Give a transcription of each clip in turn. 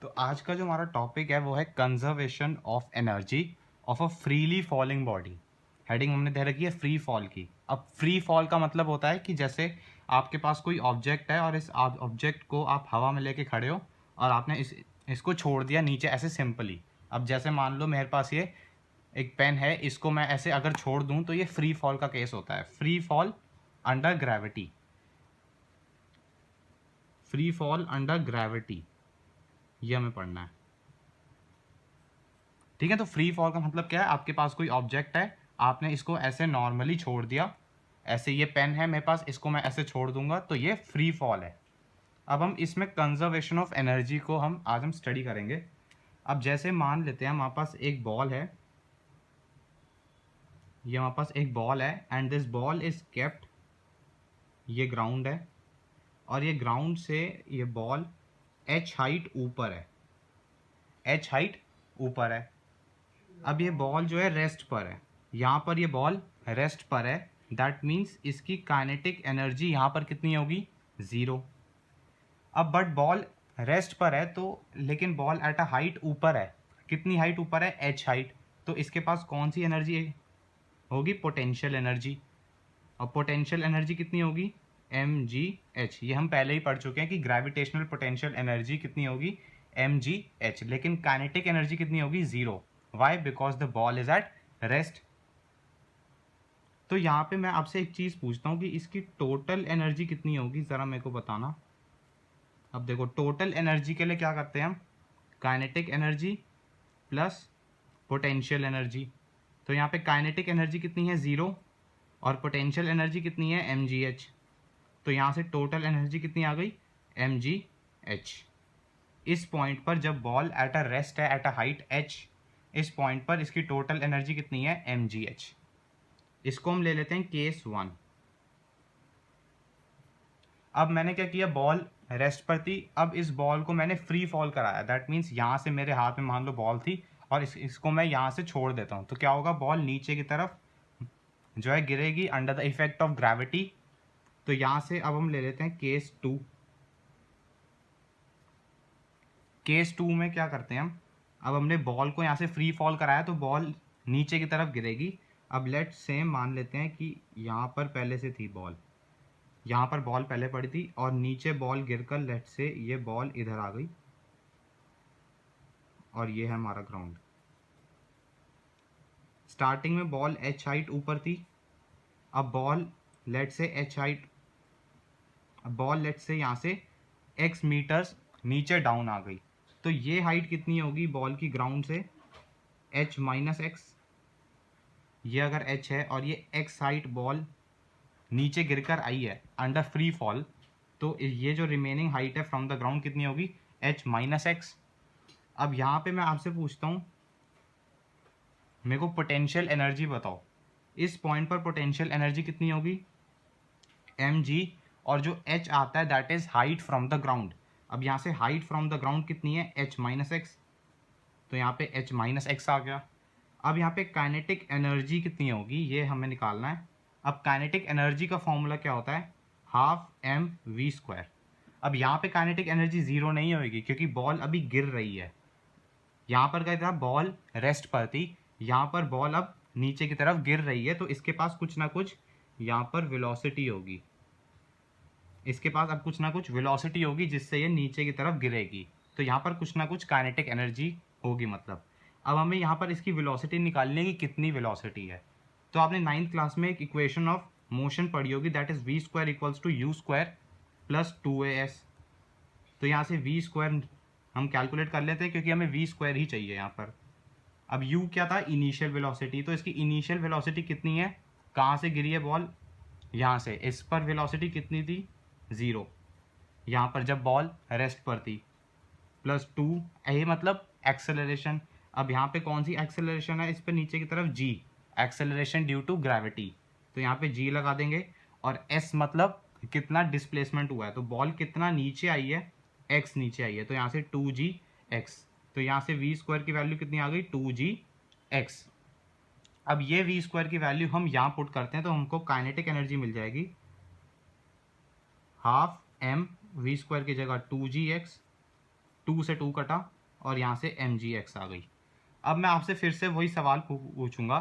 तो आज का जो हमारा टॉपिक है वो है conservation of energy of a freely falling body. Heading हमने दे रखी है फ्री फॉल की। अब फ्री फॉल का मतलब होता है कि जैसे आपके पास कोई ऑब्जेक्ट है और इस ऑब्जेक्ट को आप हवा में लेके खड़े हो और आपने इसको छोड़ दिया नीचे ऐसे सिंपली। अब जैसे मान लो मेरे पास ये एक पेन है, इसको मैं ऐसे अगर छोड़ दूं तो ये फ्री फॉल का केस होता है। Free fall under gravity, free fall under gravity, ये हमें पढ़ना है। ठीक है, तो फ्री फॉल का मतलब क्या है? आपके पास कोई ऑब्जेक्ट है, आपने इसको ऐसे नॉर्मली छोड़ दिया, ऐसे ये पेन है मेरे पास, इसको मैं ऐसे छोड़ दूंगा तो ये फ्री फॉल है। अब हम इसमें कंजर्वेशन ऑफ एनर्जी को आज हम स्टडी करेंगे। अब जैसे मान लेते हैं हमारे पास एक बॉल है, ये हमारे पास एक बॉल है and this ball is kept, ये ग्राउंड है और ये ग्राउंड से ये बॉल एच हाइट ऊपर है, एच हाइट ऊपर है। अब ये बॉल जो है रेस्ट पर है, यहाँ पर ये बॉल रेस्ट पर है, दैट मीन्स इसकी काइनेटिक एनर्जी यहाँ पर कितनी होगी? ज़ीरो। अब बट बॉल रेस्ट पर है तो, लेकिन बॉल एट अ हाइट ऊपर है, कितनी हाइट ऊपर है? H height. तो इसके पास कौन सी एनर्जी होगी? Potential energy. और पोटेंशियल एनर्जी कितनी होगी? M G H. ये हम पहले ही पढ़ चुके हैं कि ग्रेविटेशनल पोटेंशियल एनर्जी कितनी होगी? M G H. लेकिन काइनेटिक एनर्जी कितनी होगी? Zero. Why? Because the ball is at rest. तो यहाँ पे मैं आपसे एक चीज़ पूछता हूँ कि इसकी टोटल एनर्जी कितनी होगी, ज़रा मेरे को बताना। अब देखो, टोटल एनर्जी के लिए क्या करते हैं हम? Kinetic energy plus potential energy. तो यहाँ पे काइनेटिक एनर्जी कितनी है? ज़ीरो। और पोटेंशियल एनर्जी कितनी है? M G H. तो यहाँ से टोटल एनर्जी कितनी आ गई? M G H. इस पॉइंट पर जब बॉल एट अ रेस्ट है, एट अ हाइट एच, इस पॉइंट पर इसकी टोटल एनर्जी कितनी है? M G H. इसको हम ले लेते हैं केस वन। अब मैंने क्या किया? बॉल रेस्ट पर थी, अब इस बॉल को मैंने फ्री फॉल कराया। दैट मीन्स यहाँ से मेरे हाथ में मान लो बॉल थी और इसको मैं यहाँ से छोड़ देता हूँ तो क्या होगा? बॉल नीचे की तरफ जो है गिरेगी under the effect of gravity. तो यहाँ से अब हम ले लेते हैं केस टू। केस टू में क्या करते हैं हम? अब हमने बॉल को यहाँ से फ्री फॉल कराया तो बॉल नीचे की तरफ गिरेगी। अब लेट से मान लेते हैं कि यहाँ पर पहले से थी बॉल, यहाँ पर बॉल पहले पड़ी थी और नीचे बॉल गिरकर लेट से ये बॉल इधर आ गई और ये है हमारा ग्राउंड। स्टार्टिंग में बॉल एच हाइट ऊपर थी, अब बॉल लेट से एच हाइट, अब बॉल लेट से यहाँ से एक्स मीटर्स नीचे डाउन आ गई। तो ये हाइट कितनी होगी बॉल की ग्राउंड से? H minus x. ये अगर एच है और ये एक्स हाइट बॉल नीचे गिरकर आई है अंडर फ्री फॉल, तो ये जो रिमेनिंग हाइट है फ्रॉम द ग्राउंड कितनी होगी? H minus x. अब यहाँ पे मैं आपसे पूछता हूँ, मेरे को पोटेंशियल एनर्जी बताओ। इस पॉइंट पर पोटेंशियल एनर्जी कितनी होगी? M G. और जो एच आता है that is height from the ground. अब यहाँ से हाइट फ्रॉम द ग्राउंड कितनी है? H minus X. तो यहाँ पे एच माइनस एक्स आ गया। अब यहाँ पे काइनेटिक एनर्जी कितनी होगी ये हमें निकालना है। अब काइनेटिक एनर्जी का फॉर्मूला क्या होता है? Half M V square. अब यहाँ पे काइनेटिक एनर्जी ज़ीरो नहीं होगी क्योंकि बॉल अभी गिर रही है। यहाँ पर क्या था? बॉल रेस्ट पर थी, यहाँ पर बॉल अब नीचे की तरफ गिर रही है तो इसके पास कुछ ना कुछ यहाँ पर वेलोसिटी होगी, इसके पास अब कुछ ना कुछ वेलोसिटी होगी जिससे ये नीचे की तरफ गिरेगी। तो यहाँ पर कुछ ना कुछ काइनेटिक एनर्जी होगी मतलब। अब हमें यहाँ पर इसकी वेलोसिटी निकालनी है कि कितनी वेलोसिटी है। तो आपने नाइन्थ क्लास में एक इक्वेशन ऑफ मोशन पढ़ी होगी, that is V square equals to U square plus two A S. तो यहाँ से वी स्क्वायर हम कैलकुलेट कर लेते हैं क्योंकि हमें वी स्क्वायर ही चाहिए यहाँ पर। अब यू क्या था? Initial velocity. तो इसकी इनिशियल वेलोसिटी कितनी है? कहाँ से गिरी है बॉल? यहाँ से। इस पर वेलोसिटी कितनी थी? ज़ीरो। यहाँ पर जब बॉल रेस्ट पर थी, प्लस टू, यही मतलब एक्सेलरेशन। अब यहाँ पे कौन सी एक्सेलरेशन है? इस पर नीचे की तरफ जी, एक्सेलरेशन ड्यू टू ग्रेविटी। तो यहाँ पे जी लगा देंगे और एस मतलब कितना डिस्प्लेसमेंट हुआ है, तो बॉल कितना नीचे आई है? एक्स नीचे आई है, तो यहाँ से टू जी एक्स। तो यहाँ से वी स्क्वायर की वैल्यू कितनी आ गई? Two G X. अब ये वी स्क्वायर की वैल्यू हम यहाँ पुट करते हैं तो हमको काइनेटिक एनर्जी मिल जाएगी हाफ एम वी स्क्वायर की जगह टू जी एक्स 2 से 2 कटा और यहाँ से mgx आ गई। अब मैं आपसे फिर से वही सवाल पूछूंगा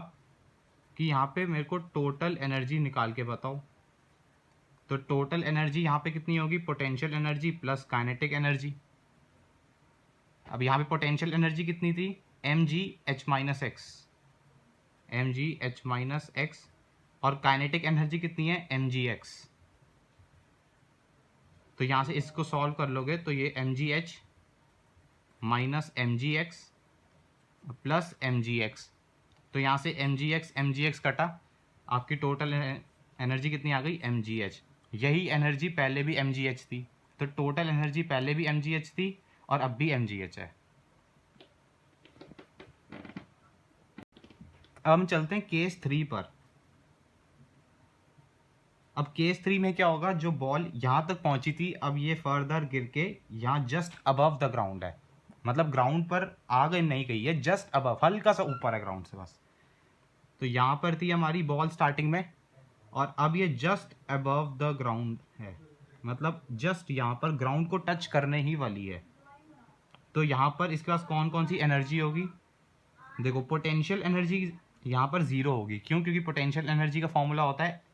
कि यहाँ पे मेरे को टोटल एनर्जी निकाल के बताओ। तो टोटल एनर्जी यहाँ पे कितनी होगी, potential energy plus kinetic energy. अब यहाँ पे पोटेंशियल एनर्जी कितनी थी, mgh-x, mgh-x, और काइनेटिक एनर्जी कितनी है, mgx। तो यहाँ से इसको सॉल्व कर लोगे तो ये mgh minus mgx plus mgx, तो यहाँ से mgx कटा, आपकी टोटल एनर्जी कितनी आ गई, mgh। यही एनर्जी पहले भी mgh थी, तो टोटल एनर्जी पहले भी mgh थी और अब भी mgh है। अब हम चलते हैं केस 3 पर। अब केस 3 में क्या होगा, जो बॉल यहाँ तक पहुंची थी अब ये फर्दर गिर के यहाँ जस्ट अबव द ग्राउंड है, मतलब ग्राउंड पर आ गई नहीं गई है, जस्ट अबव, हल्का सा ऊपर है ग्राउंड से बस। तो यहाँ पर थी हमारी बॉल स्टार्टिंग में और अब ये जस्ट अबव द ग्राउंड है, मतलब जस्ट यहाँ पर ग्राउंड को टच करने ही वाली है। तो यहाँ पर इसके पास कौन कौन सी एनर्जी होगी, देखो पोटेंशियल एनर्जी यहाँ पर जीरो होगी, क्यों, क्योंकि पोटेंशियल एनर्जी का फॉर्मूला होता है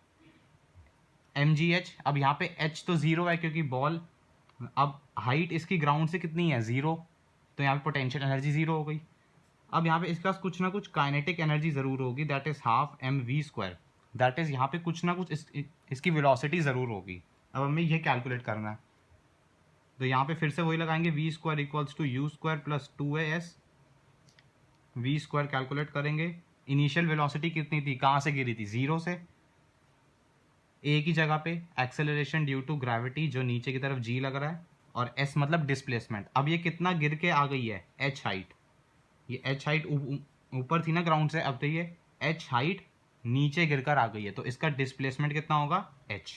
mgh। अब यहाँ पे h तो जीरो है क्योंकि बॉल, अब हाइट इसकी ग्राउंड से कितनी है, जीरो, तो यहाँ पे पोटेंशियल एनर्जी जीरो हो गई। अब यहाँ पे इसके पास कुछ ना कुछ काइनेटिक एनर्जी जरूर होगी, that is half mv², that is यहाँ पे कुछ ना कुछ इसकी वेलोसिटी जरूर होगी। अब हमें यह कैलकुलेट करना है, तो यहाँ पे फिर से वही लगाएंगे, v² equals to u² plus 2as, v² calculate करेंगे। इनिशियल वेलोसिटी कितनी थी, कहाँ से गिरी थी, जीरो से, ए की जगह पे एक्सेलरेशन ड्यू टू ग्रेविटी जो नीचे की तरफ जी लग रहा है, और एस मतलब डिस्प्लेसमेंट। अब ये कितना गिर के आ गई है, एच हाइट, ये एच हाइट ऊपर थी ना ग्राउंड से, अब तो ये एच हाइट नीचे गिरकर आ गई है, तो इसका डिस्प्लेसमेंट कितना होगा, एच।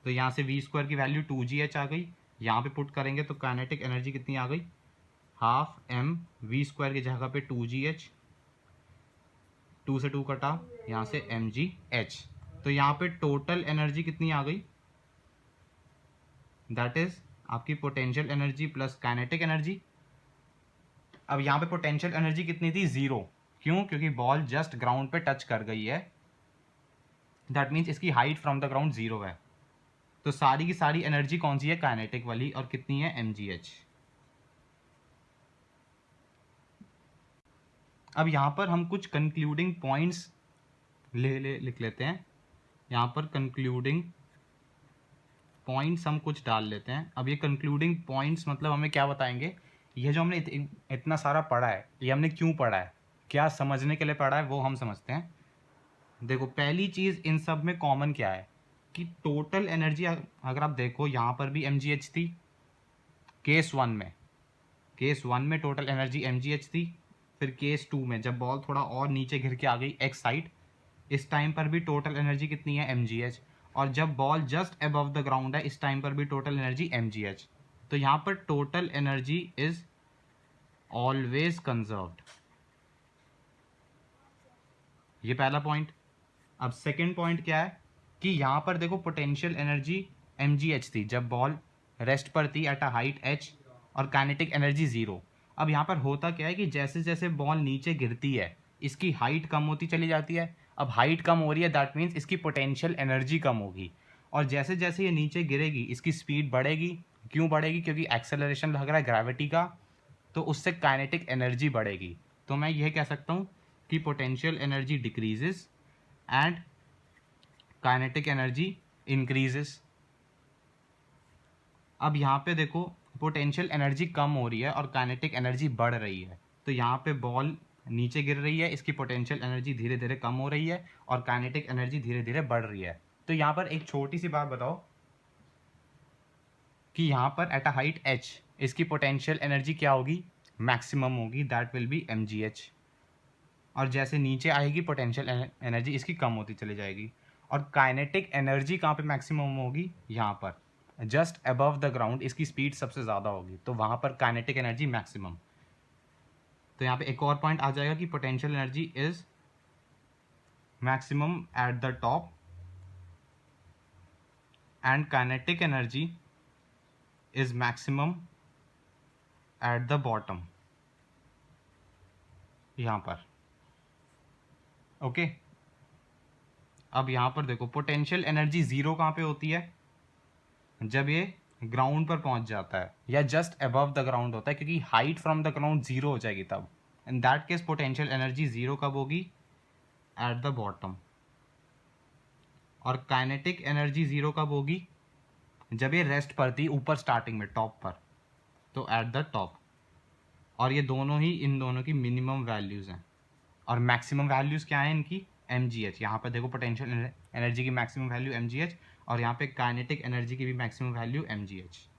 तो यहाँ से v² की वैल्यू 2gh आ गई, यहाँ पे पुट करेंगे तो काइनेटिक एनर्जी कितनी आ गई, हाफ m v² की जगह पे 2gh, 2 से 2 कटा, यहाँ से mgh। तो यहाँ पे टोटल एनर्जी कितनी आ गई, दैट इज आपकी potential energy plus kinetic energy. अब यहाँ पे पोटेंशियल एनर्जी कितनी थी, जीरो, क्यों, क्योंकि बॉल जस्ट ग्राउंड पे टच कर गई है, दैट मीन्स इसकी height from the ground zero है। तो सारी की सारी एनर्जी कौन सी है, काइनेटिक वाली, और कितनी है, mgh। अब यहाँ पर हम कुछ कंक्लूडिंग पॉइंट्स लिख लेते हैं, यहाँ पर कंक्लूडिंग पॉइंट्स हम कुछ डाल लेते हैं। अब ये कंक्लूडिंग पॉइंट्स मतलब हमें क्या बताएंगे, ये जो हमने इतना सारा पढ़ा है ये हमने क्यों पढ़ा है, क्या समझने के लिए पढ़ा है, वो हम समझते हैं। देखो पहली चीज़ इन सब में कॉमन क्या है कि टोटल एनर्जी, अगर आप देखो यहाँ पर भी mgh थी, केस 1 में टोटल एनर्जी mgh थी, फिर केस 2 में जब बॉल थोड़ा और नीचे घिर के आ गई x साइड, इस टाइम पर भी टोटल एनर्जी कितनी है, mgh, और जब ball just above the ground है इस टाइम पर भी टोटल एनर्जी mgh। तो यहाँ पर total energy is always conserved, ये पहला पॉइंट। अब सेकेंड पॉइंट क्या है कि यहाँ पर देखो पोटेंशियल एनर्जी mgh थी जब बॉल रेस्ट पर थी एट अ हाइट h, और काइनेटिक एनर्जी जीरो। अब यहाँ पर होता क्या है कि जैसे जैसे बॉल नीचे गिरती है इसकी हाइट कम होती चली जाती है। अब हाइट कम हो रही है, दैट मीन्स इसकी पोटेंशियल एनर्जी कम होगी, और जैसे जैसे ये नीचे गिरेगी इसकी स्पीड बढ़ेगी। क्यों बढ़ेगी, क्योंकि एक्सेलरेशन लग रहा है ग्रेविटी का, तो उससे काइनेटिक एनर्जी बढ़ेगी। तो मैं यह कह सकता हूँ कि potential energy decreases and kinetic energy increases. अब यहाँ पे देखो पोटेंशियल एनर्जी कम हो रही है और काइनेटिक एनर्जी बढ़ रही है, तो यहाँ पे बॉल नीचे गिर रही है, इसकी पोटेंशियल एनर्जी धीरे धीरे कम हो रही है और काइनेटिक एनर्जी धीरे धीरे बढ़ रही है। तो यहाँ पर एक छोटी सी बात बताओ कि यहाँ पर एट अ हाइट h इसकी पोटेंशियल एनर्जी क्या होगी, मैक्सिमम होगी, दैट विल बी mgh, और जैसे नीचे आएगी पोटेंशियल एनर्जी इसकी कम होती चली जाएगी। और काइनेटिक एनर्जी कहाँ पे मैक्सिमम होगी, यहाँ पर जस्ट अबव द ग्राउंड इसकी स्पीड सबसे ज़्यादा होगी, तो वहाँ पर काइनेटिक एनर्जी मैक्सिमम। तो यहाँ पे एक और पॉइंट आ जाएगा कि potential energy is maximum at the top and kinetic energy is maximum at the bottom, यहाँ पर। ओके, अब यहाँ पर देखो पोटेंशियल एनर्जी ज़ीरो कहाँ पे होती है, जब ये ग्राउंड पर पहुंच जाता है या जस्ट अबव द ग्राउंड होता है, क्योंकि height from the ground zero हो जाएगी तब। In that case potential energy zero कब होगी, एट द बॉटम। और काइनेटिक एनर्जी जीरो कब होगी, जब ये रेस्ट पर थी ऊपर स्टार्टिंग में टॉप पर, तो एट द टॉप। और ये दोनों ही इन दोनों की मिनिमम वैल्यूज़ हैं। और मैक्सिमम वैल्यूज़ क्या है इनकी, एम जी एच। यहाँ पर देखो पोटेंशियल एनर्जी की maximum value M G H, और यहाँ पे काइनेटिक एनर्जी की भी maximum value M G H.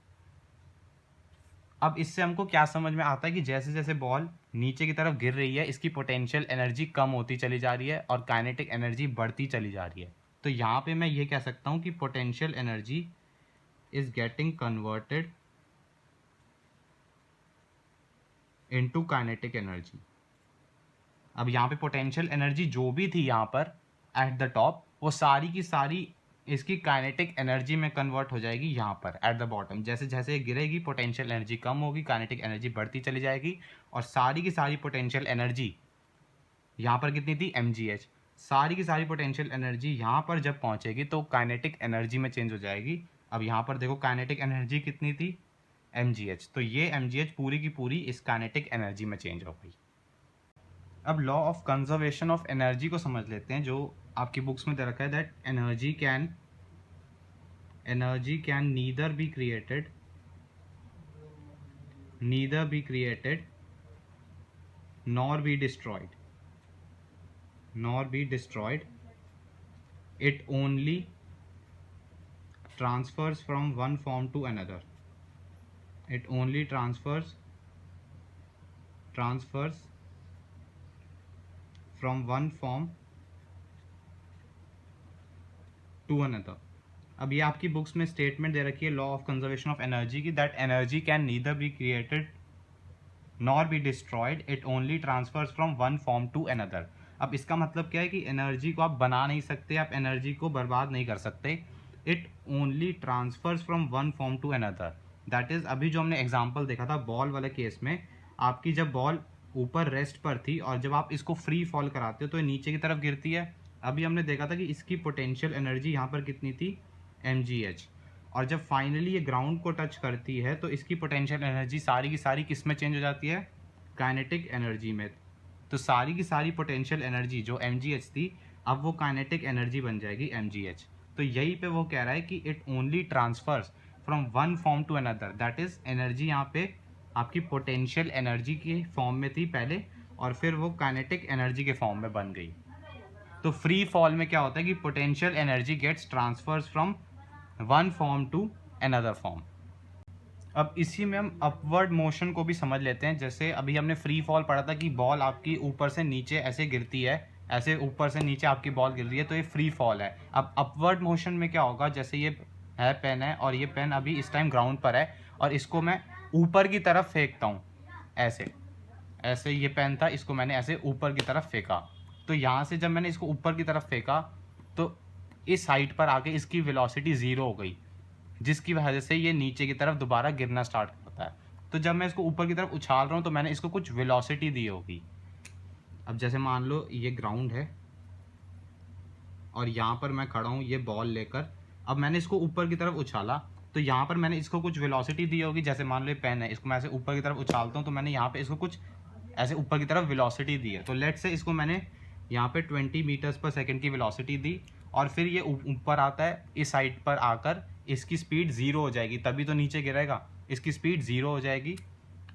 अब इससे हमको क्या समझ में आता है कि जैसे जैसे बॉल नीचे की तरफ गिर रही है, इसकी पोटेंशियल एनर्जी कम होती चली जा रही है और काइनेटिक एनर्जी बढ़ती चली जा रही है। तो यहाँ पे मैं ये कह सकता हूँ कि potential energy is getting converted into kinetic energy. अब यहाँ पे पोटेंशियल एनर्जी जो भी थी यहाँ पर एट द टॉप, वो सारी की सारी इसकी काइनेटिक एनर्जी में कन्वर्ट हो जाएगी यहाँ पर एट द बॉटम। जैसे जैसे गिरेगी पोटेंशियल एनर्जी कम होगी, काइनेटिक एनर्जी बढ़ती चली जाएगी, और सारी की सारी पोटेंशियल एनर्जी यहाँ पर कितनी थी, एम जी एच, सारी की सारी पोटेंशियल एनर्जी यहाँ पर जब पहुँचेगी तो काइनेटिक एनर्जी में चेंज हो जाएगी। अब यहाँ पर देखो काइनेटिक एनर्जी कितनी थी, एम जी एच, तो ये एम जी एच पूरी की पूरी इस काइनेटिक एनर्जी में चेंज हो गई। अब law of conservation of energy को समझ लेते हैं, जो आपकी बुक्स में दे रखा है, that energy can neither be created nor be destroyed, it only transfers from one form to another. It only transfers from one form to another. अब ये आपकी बुक्स में स्टेटमेंट दे रखी है law of conservation of energy की, that energy can neither be created nor be destroyed, it only transfers from one form to another. अब इसका मतलब क्या है कि एनर्जी को आप बना नहीं सकते, आप एनर्जी को बर्बाद नहीं कर सकते, it only transfers from one form to another. That is अभी जो हमने एग्जाम्पल देखा था बॉल वाले केस में, आपकी जब बॉल ऊपर रेस्ट पर थी और जब आप इसको फ्री फॉल कराते हो तो ये नीचे की तरफ गिरती है। अभी हमने देखा था कि इसकी पोटेंशियल एनर्जी यहाँ पर कितनी थी, एम जी एच, और जब फाइनली ये ग्राउंड को टच करती है तो इसकी पोटेंशियल एनर्जी सारी की सारी किस में चेंज हो जाती है, काइनेटिक एनर्जी में। तो सारी की सारी पोटेंशियल एनर्जी जो एम जी एच थी, अब वो काइनेटिक एनर्जी बन जाएगी एम जी एच। तो यही पे वो कह रहा है कि it only transfers from one form to another, that is energy यहाँ पे आपकी पोटेंशियल एनर्जी के फॉर्म में थी पहले, और फिर वो काइनेटिक एनर्जी के फॉर्म में बन गई। तो फ्री फॉल में क्या होता है कि potential energy gets transfers from one form to another form. अब इसी में हम अपवर्ड मोशन को भी समझ लेते हैं। जैसे अभी हमने फ्री फॉल पढ़ा था कि बॉल आपकी ऊपर से नीचे ऐसे गिरती है, ऐसे ऊपर से नीचे आपकी बॉल गिर रही है, तो ये फ्री फॉल है। अब अपवर्ड मोशन में क्या होगा, जैसे ये है पेन है और ये पेन अभी इस टाइम ग्राउंड पर है और इसको मैं ऊपर की तरफ फेंकता हूँ, ऐसे ऐसे ये पेन था, इसको मैंने ऐसे ऊपर की तरफ फेंका। तो यहाँ से जब मैंने इसको ऊपर की तरफ फेंका तो इस हाइट पर आके इसकी वेलोसिटी ज़ीरो हो गई, जिसकी वजह से ये नीचे की तरफ दोबारा गिरना स्टार्ट करता है। तो जब मैं इसको ऊपर की तरफ उछाल रहा हूँ तो मैंने इसको कुछ वेलोसिटी दी होगी। अब जैसे मान लो ये ग्राउंड है और यहाँ पर मैं खड़ा हूँ ये बॉल लेकर, अब मैंने इसको ऊपर की तरफ उछाला तो यहाँ पर मैंने इसको कुछ वेलोसिटी दी होगी। जैसे मान लो ये पेन है, इसको मैं ऐसे ऊपर की तरफ उछालता हूँ तो मैंने यहाँ पे इसको कुछ ऐसे ऊपर की तरफ वेलोसिटी दी है। तो लेट से इसको मैंने यहाँ पे 20 मीटर्स पर सेकंड की वेलोसिटी दी, और फिर ये ऊपर आता है, इस साइड पर आकर इसकी स्पीड ज़ीरो हो जाएगी, तभी तो नीचे गिरेगा, इसकी स्पीड ज़ीरो हो जाएगी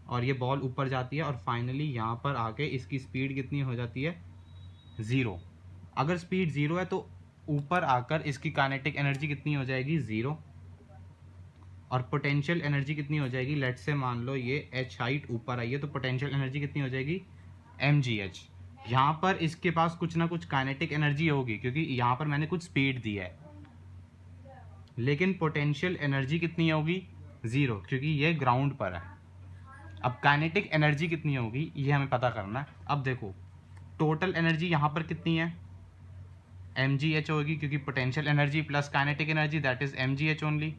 और ये बॉल ऊपर जाती है और फाइनली यहाँ पर आके इसकी स्पीड कितनी हो जाती है, ज़ीरो। अगर स्पीड ज़ीरो है तो ऊपर आकर इसकी काइनेटिक एनर्जी कितनी हो जाएगी, ज़ीरो, और पोटेंशियल एनर्जी कितनी हो जाएगी, लेट से मान लो ये एच हाइट ऊपर आई है तो पोटेंशियल एनर्जी कितनी हो जाएगी, एम जी एच। यहाँ पर इसके पास कुछ ना कुछ काइनेटिक एनर्जी होगी क्योंकि यहाँ पर मैंने कुछ स्पीड दी है, लेकिन पोटेंशियल एनर्जी कितनी होगी, ज़ीरो, क्योंकि ये ग्राउंड पर है। अब काइनेटिक एनर्जी कितनी होगी ये हमें पता करना है। अब देखो टोटल एनर्जी यहाँ पर कितनी है, एम जी एच होगी, क्योंकि potential energy plus kinetic energy that is M G H only.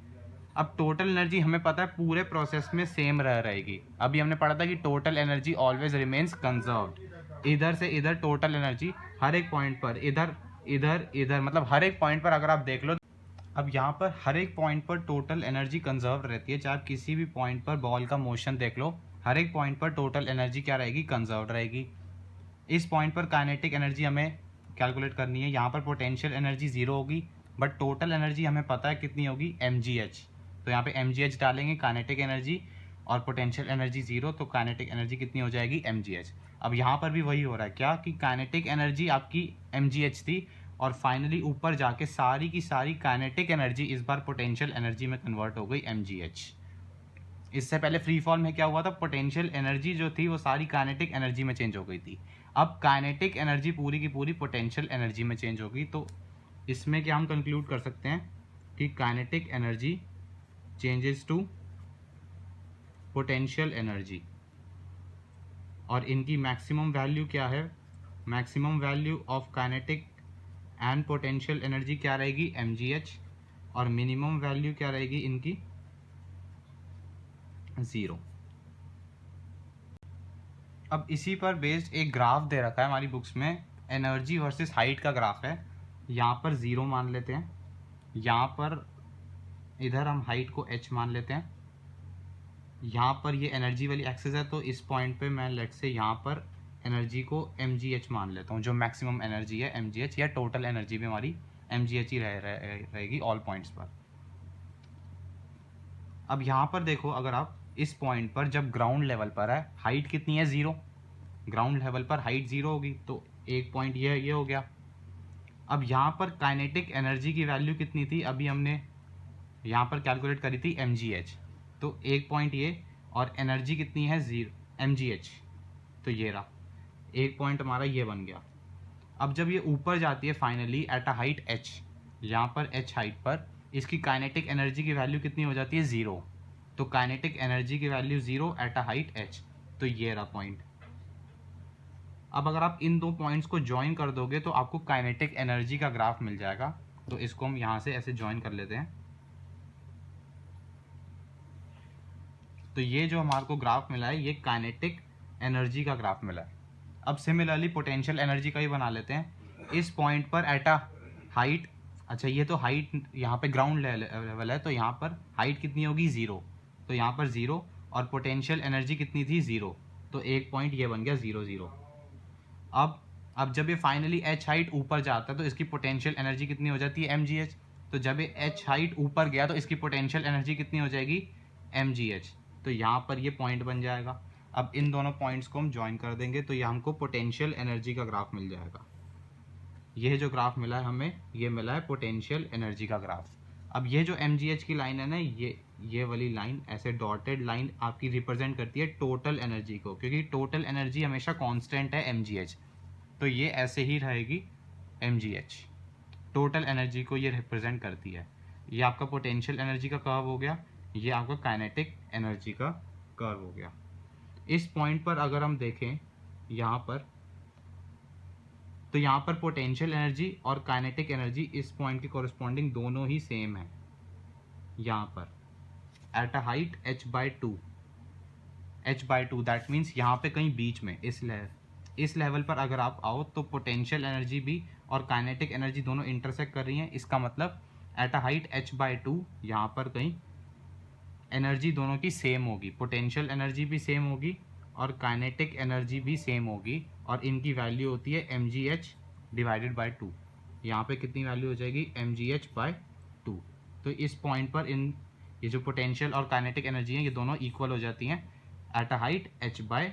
अब टोटल एनर्जी हमें पता है पूरे प्रोसेस में सेम रहेगी। अभी हमने पढ़ा था कि total energy always remains conserved. इधर से इधर टोटल एनर्जी हर एक पॉइंट पर, इधर इधर इधर, मतलब हर एक पॉइंट पर अगर आप देख लो, अब यहाँ पर हर एक पॉइंट पर टोटल एनर्जी कंजर्व रहती है। चाहे आप किसी भी पॉइंट पर बॉल का मोशन देख लो, हर एक पॉइंट पर टोटल एनर्जी क्या रहेगी, कंजर्व रहेगी। इस पॉइंट पर काइनेटिक एनर्जी हमें कैलकुलेट करनी है। यहाँ पर पोटेंशियल एनर्जी जीरो होगी, बट टोटल एनर्जी हमें पता है कितनी होगी, mgh। तो यहाँ पे mgh डालेंगे, काइनेटिक एनर्जी, और पोटेंशियल एनर्जी जीरो, तो काइनेटिक एनर्जी कितनी हो जाएगी, mgh। अब यहाँ पर भी वही हो रहा है क्या, कि काइनेटिक एनर्जी आपकी mgh थी, और फाइनली ऊपर जाके सारी की सारी काइनेटिक एनर्जी इस बार पोटेंशियल एनर्जी में कन्वर्ट हो गई, mgh। इससे पहले फ्री फॉल में क्या हुआ था, पोटेंशियल एनर्जी जो थी वो सारी काइनेटिक एनर्जी में चेंज हो गई थी। अब काइनेटिक एनर्जी पूरी की पूरी पोटेंशियल एनर्जी में चेंज होगी। तो इसमें क्या हम कंक्लूड कर सकते हैं कि kinetic energy changes to potential energy, और इनकी मैक्सिमम वैल्यू क्या है, maximum value of kinetic and potential energy क्या रहेगी, mgh, और मिनिमम वैल्यू क्या रहेगी इनकी, ज़ीरो। अब इसी पर बेस्ड एक ग्राफ दे रखा है हमारी बुक्स में, एनर्जी वर्सेस हाइट का ग्राफ है। यहाँ पर ज़ीरो मान लेते हैं, यहाँ पर इधर हम हाइट को h मान लेते हैं। यहाँ पर ये एनर्जी वाली एक्सिस है, तो इस पॉइंट पे मैं लेट से यहाँ पर एनर्जी को mgh मान लेता हूँ, जो मैक्सिमम एनर्जी है mgh, या टोटल एनर्जी भी हमारी mgh ही रहेगी ऑल पॉइंट्स पर। अब यहाँ पर देखो, अगर आप इस पॉइंट पर जब ग्राउंड लेवल पर है, हाइट कितनी है, ज़ीरो, ग्राउंड लेवल पर हाइट ज़ीरो होगी, तो एक पॉइंट ये हो गया। अब यहाँ पर काइनेटिक एनर्जी की वैल्यू कितनी थी, अभी हमने यहाँ पर कैलकुलेट करी थी mgh, तो एक पॉइंट ये, और एनर्जी कितनी है, ज़ीरो mgh, तो ये रहा एक पॉइंट हमारा ये बन गया। अब जब ये ऊपर जाती है finally at a height h, यहाँ पर h हाइट पर, इसकी काइनेटिक एनर्जी की वैल्यू कितनी हो जाती है, ज़ीरो। तो काइनेटिक एनर्जी की value zero eight a height h, तो ये रहा पॉइंट। अब अगर आप इन दो पॉइंट्स को ज्वाइन कर दोगे तो आपको काइनेटिक एनर्जी का ग्राफ मिल जाएगा। तो इसको हम यहाँ से ऐसे ज्वाइन कर लेते हैं। तो ये जो हमारे को ग्राफ मिला है, ये काइनेटिक एनर्जी का ग्राफ मिला है। अब सिमिलरली पोटेंशियल एनर्जी का ही बना लेते हैं। इस पॉइंट पर एट अ हाइट, अच्छा ये तो हाइट यहाँ पे ग्राउंड लेवल है, तो यहाँ पर हाइट कितनी होगी, ज़ीरो, तो यहाँ पर ज़ीरो, और पोटेंशियल एनर्जी कितनी थी, ज़ीरो, तो एक पॉइंट ये बन गया, ज़ीरो ज़ीरो। अब जब ये फाइनली h हाइट ऊपर जाता है तो इसकी पोटेंशियल एनर्जी कितनी हो जाती है, mgh। तो जब ये h हाइट ऊपर गया तो इसकी पोटेंशियल एनर्जी कितनी हो जाएगी, mgh। तो यहाँ पर ये पॉइंट बन जाएगा। अब इन दोनों पॉइंट्स को हम ज्वाइन कर देंगे तो ये हमको पोटेंशियल एनर्जी का ग्राफ मिल जाएगा। यह जो ग्राफ मिला है हमें, ये मिला है पोटेंशियल एनर्जी का ग्राफ। अब ये जो mgh की लाइन है ना, ये वाली लाइन, ऐसे डॉटेड लाइन आपकी रिप्रेजेंट करती है टोटल एनर्जी को, क्योंकि टोटल एनर्जी हमेशा कांस्टेंट है mgh, तो ये ऐसे ही रहेगी mgh। टोटल एनर्जी को ये रिप्रेजेंट करती है। ये आपका पोटेंशियल एनर्जी का कर्व हो गया, ये आपका काइनेटिक एनर्जी का कर्व हो गया। इस पॉइंट पर अगर हम देखें यहाँ पर, तो यहाँ पर पोटेंशियल एनर्जी और काइनेटिक एनर्जी इस पॉइंट के कॉरस्पॉन्डिंग दोनों ही सेम है। यहाँ पर eight a height h/2 that means यहाँ पे कहीं बीच में इस लेवल पर अगर आप आओ तो पोटेंशियल एनर्जी भी और काइनेटिक एनर्जी दोनों इंटरसेक्ट कर रही हैं। इसका मतलब एट अ हाइट h/2 यहाँ पर कहीं एनर्जी दोनों की सेम होगी, पोटेंशियल एनर्जी भी सेम होगी और काइनेटिक एनर्जी भी सेम होगी, और इनकी वैल्यू होती है mgh डिवाइडेड बाय 2। यहाँ पे कितनी वैल्यू हो जाएगी, mgh/2। तो इस पॉइंट पर ये जो पोटेंशियल और काइनेटिक एनर्जी है ये दोनों इक्वल हो जाती हैं एट अ हाइट h/2।